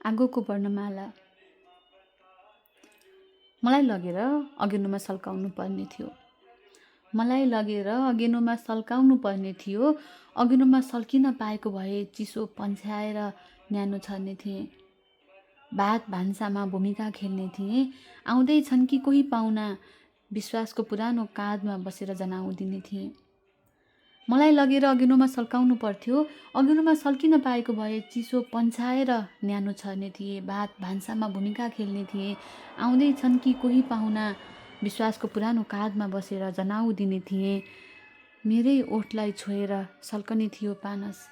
आगोको वर्णमाला मलाई लगेर अगेनोमा सल्काउनु पर्ने थियो। मलाई लगेर अगेनोमा सल्काउनु पर्ने थियो। अगेनोमा सल्किन पाएको भए चिसो पन्छ्याएर न्यानो छर्ने थिएँ। भात भान्सामा भूमिका खेल्ने थिएँ। आउँदैछन् कि कोही पाहुना, विश्वासको पुरानो काँधमा बसेर जनाउदिने थिएँ। मलाई लगेर अगेनोमा सल्काउनु पर्थ्यो। अगेनोमा सल्किन पाएको भए चिसो पन्छ्याएर न्यानो छर्ने थिएँ। भात भान्सामा भूमिका खेल्ने थिएँ। आउँदैछन् कि कोही पाहुना, विश्वासको पुरानो काँधमा बसेर जनाउदिने थिएँ। मेरै ओठलाई छोएर सल्कने थियो पानस,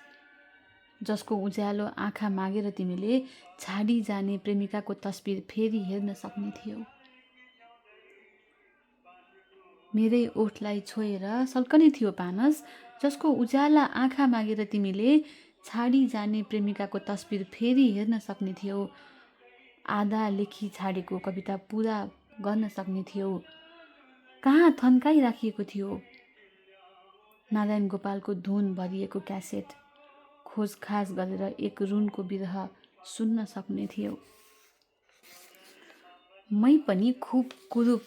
जसको उज्यालो आँखा मागेर तिमीले छाडी जाने प्रेमिकाको तस्बिर फेरि हेर्न सक्ने थियौ। मेरै ओठलाई छोएर सल्कने थियो पानस, जसको उज्याला आँखा मागेर तिमीले छाडी जाने प्रेमिकाको तस्बिर फेरि हेर्न सक्ने थियौ। आधा लेखी छाडेको कविता पुरा गर्न सक्ने थियौ। कहाँ थन्काइ राखिएको थियो नारायण गोपालको धुन भरिएको क्यासेट, खोजखाज गरेर एक रुनको विरह सुन्न सक्ने थियौ। मै पनि खुब कुरूप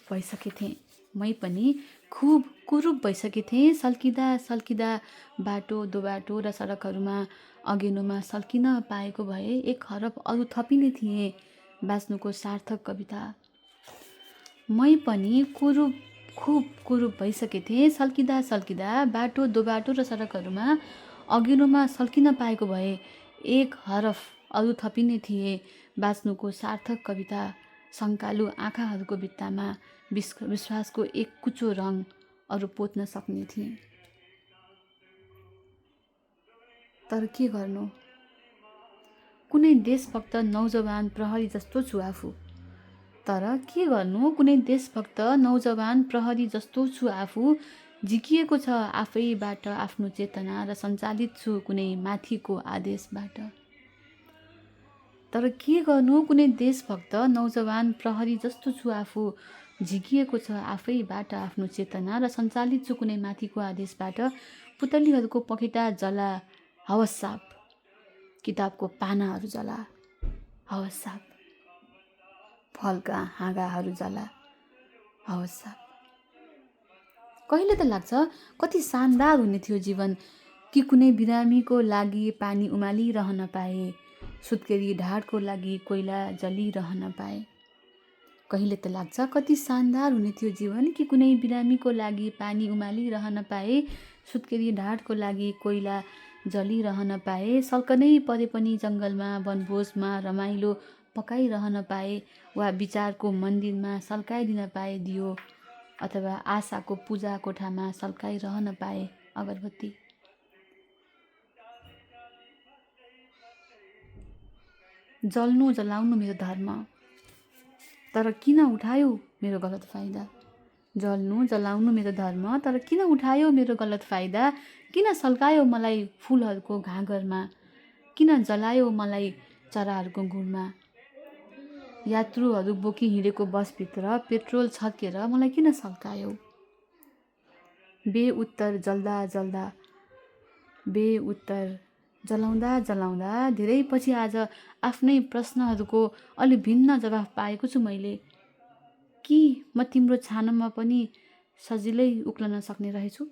भइसकेथेँ। सल्किँदा सल्किँदा बाटो दोबाटो र सडकहरूमा अगेनोमा सल्किन पाएको भए एक हरफ अरू थपिने थिएँ बाँच्नुको सार्थक कविता। मै पनि खुब कुरूप भइसकेथेँ। सल्किँदा सल्किँदा बाटो दोबाटो र सडकहरूमा अगेनोमा सल्किन पाएको भए एक हरफ अरू थपिने थिएँ बाँच्नुको सार्थक कविता। शङ्कालु आँखाहरूको भित्तामा विश्वासको एक कुचो रङ अरू पोत्न सक्ने थिएँ। तर के गर्नु, कुनै देशभक्त नौजवान प्रहरी जस्तो छु आफू। झिकिएको छ आफैबाट आफ्नो चेतना र सञ्चालित छु कुनै माथिको आदेशबाट। तर के गर्नु, कुनै देशभक्त नौजवान प्रहरी जस्तो छु आफू। झिकिएको छ आफैबाट आफ्नो चेतना र सञ्चालित छु कुनै माथिको आदेशबाट। पुतलीहरूको पखेटा जला, हवस साप। किताबको पानाहरू जला, हवस साप। फलका हाँगाहरू जला, हवस साप। कहिले त लाग्छ कति शानदार हुने थियो जीवन कि कुनै बिरामीको लागि पानी उमालिरहन पाए, सुत्केरी ढाडको लागि कोइला जलिरहन पाए। कहिले त लाग्छ कति शानदार हुने थियो जीवन कि कुनै बिरामीको लागि पानी उमालिरहन पाए, सुत्केरी ढाडको लागि कोइला जलिरहन पाए। सल्कनै परे पनि जङ्गलमा वनभोजमा रमाइलो पकाइरहन पाए, वा विचारको मन्दिरमा सल्काइदिन पाए दियो, अथवा आशाको पूजा कोठामा सल्काइरहन पाए अगरबत्ती। जल्नु जलाउनु मेरो धर्म, तर किन उठायो मेरो गलत फाइदा। जल्नु जलाउनु मेरो धर्म, तर किन उठायो मेरो गलत फाइदा। किन सल्कायो मलाई फुलहरूको घाँगरमा, किन जलायो मलाई चराहरूको गुडमा। यात्रुहरू बोकी हिँडेको बसभित्र पेट्रोल छर्केर मलाई किन सल्कायो। बेउत्तर जलाउँदा जलाउँदा धेरै पछि आज आफ्नै प्रश्नहरूको अलि भिन्न जवाफ पाएको छु मैले। कि म तिम्रो छानामा पनि सजिलै उक्लन सक्ने रहेछु।